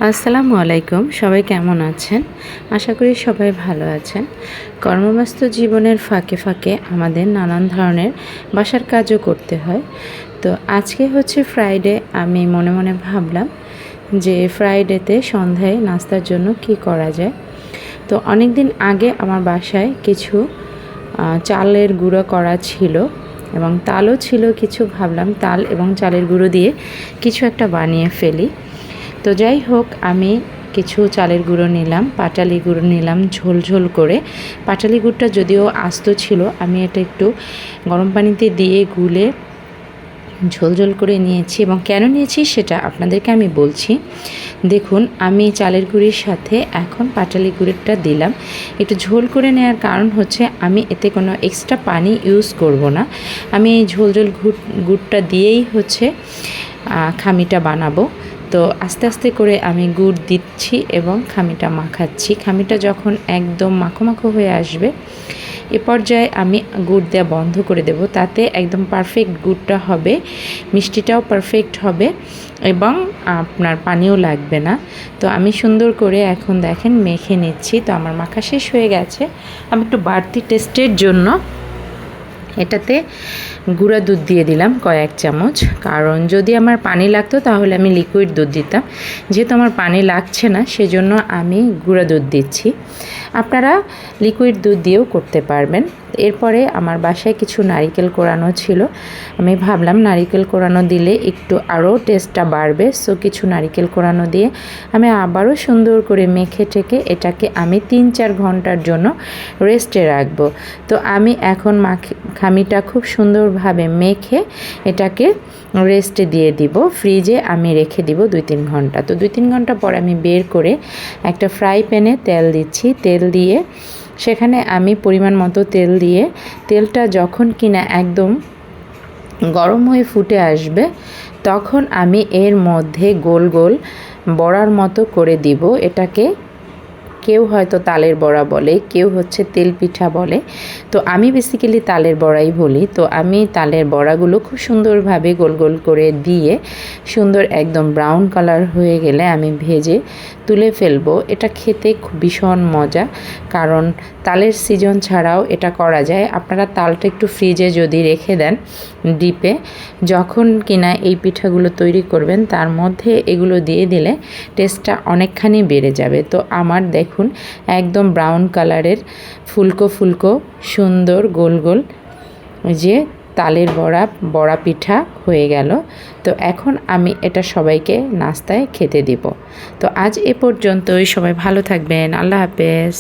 আসসালামু আলাইকুম। সবাই কেমন আছেন? আশা করি সবাই ভালো আছেন। কর্মব্যস্ত জীবনের ফাঁকে ফাঁকে আমাদের নানান ধরনের বাসার কাজও করতে হয়। তো আজকে হচ্ছে ফ্রাইডে। আমি মনে মনে ভাবলাম যে ফ্রাইডেতে সন্ধ্যায় নাস্তার জন্য কি করা যায়। তো অনেক দিন আগে আমার বাসায় কিছু চালের গুঁড়ো করা ছিল এবং তালও ছিল কিছু। ভাবলাম তাল এবং চালের গুঁড়ো দিয়ে কিছু একটা বানিয়ে ফেলি। তো যাই হোক, আমি কিছু চালের গুঁড়ো নিলাম, পাটালি গুঁড়ো নিলাম ঝোল ঝোল করে। পাটালি গুঁড়োটা যদিও আস্ত ছিল, আমি এটা একটু গরম পানিতে দিয়ে গুলে ঝোল ঝোল করে নিয়েছি। এবং কেন নিয়েছি সেটা আপনাদেরকে আমি বলছি। দেখুন, আমি চালের গুঁড়ির সাথে এখন পাটালি গুঁড়োটা দিলাম। একটু ঝোল করে নেওয়ার কারণ হচ্ছে আমি এতে কোনো এক্সট্রা পানি ইউজ করব না। আমি এই ঝোল ঝোল গুড়টা দিয়েই হচ্ছে খামিটা বানাবো। তো আস্তে আস্তে করে আমি গুড় দিচ্ছি এবং খামিটা মাখাচ্ছি। খামিটা যখন একদম মাখো মাখো হয়ে আসবে, এ পর্যায়ে আমি গুড় দেওয়া বন্ধ করে দেব। তাতে একদম পারফেক্ট গুড়টা হবে, মিষ্টিটাও পারফেক্ট হবে এবং আপনার পানিও লাগবে না। তো আমি সুন্দর করে এখন দেখেন মেখে নিচ্ছি। তো আমার মাখা শেষ হয়ে গেছে। আমি একটু বাড়তি টেস্টের জন্য এটাতে গুঁড়া দুধ দিয়ে দিলাম কয়েক চামচ। কারণ যদি আমার পানি লাগতো তাহলে আমি লিকুইড দুধ দিতাম। যেহেতু আমার পানি লাগছে না, সেজন্য আমি গুঁড়া দুধ দিচ্ছি। আপনারা লিকুইড দুধ দিয়েও করতে পারবেন। এরপরে আমার বাসায় কিছু নারিকেল কোড়ানো ছিল। আমি ভাবলাম নারিকেল কোড়ানো দিলে একটু আরও টেস্টটা বাড়বে। সো কিছু নারিকেল কোড়ানো দিয়ে আমি আবারও সুন্দর করে মেখে টেকে এটাকে আমি 3-4 ঘন্টার জন্য রেস্টে রাখবো। তো আমি এখন খামিটা খুব সুন্দরভাবে মেখে এটাকে রেস্টে দিয়ে দিব। ফ্রিজে আমি রেখে দিব 2-3 ঘন্টা। তো 2-3 ঘন্টা পর আমি বের করে একটা ফ্রাই প্যানে তেল দিচ্ছি। তেল দিয়ে সেখানে আমি পরিমাণ মতো তেল দিয়ে, তেলটা যখন কিনা একদম গরম হয়ে ফুটে আসবে, তখন আমি এর মধ্যে গোল গোল বড়ার মতো করে দিব। এটাকে কেউ হয়তো তালের বড়া বলে, কেউ হচ্ছে তেল পিঠা বলে। তো আমি বেসিক্যালি তালের বড়াই বলি। তো আমি তালের বড়াগুলো খুব সুন্দরভাবে গোল গোল করে দিয়ে সুন্দর একদম ব্রাউন কালার হয়ে গেলে আমি ভেজে তুলে ফেলবো। এটা খেতে ভীষণ মজা, কারণ তালের সিজন ছাড়াও এটা করা যায়। আপনারা তালটা একটু ফ্রিজে যদি রেখে দেন ডিপে, যখন কিনা এই পিঠাগুলো তৈরি করবেন তার মধ্যে এগুলো দিয়ে দিলে টেস্টটা অনেকখানি বেড়ে যাবে। তো আমার দেখুন একদম ব্রাউন কালারের ফুলকো ফুলকো সুন্দর গোল গোল যে তালের বড়া পিঠা হয়ে গেল। তো এখন আমি এটা সবাইকে নাস্তায় খেতে দিব। তো আজ এ পর্যন্তই। সবাই ভালো থাকবেন। আল্লাহ হাফেজ।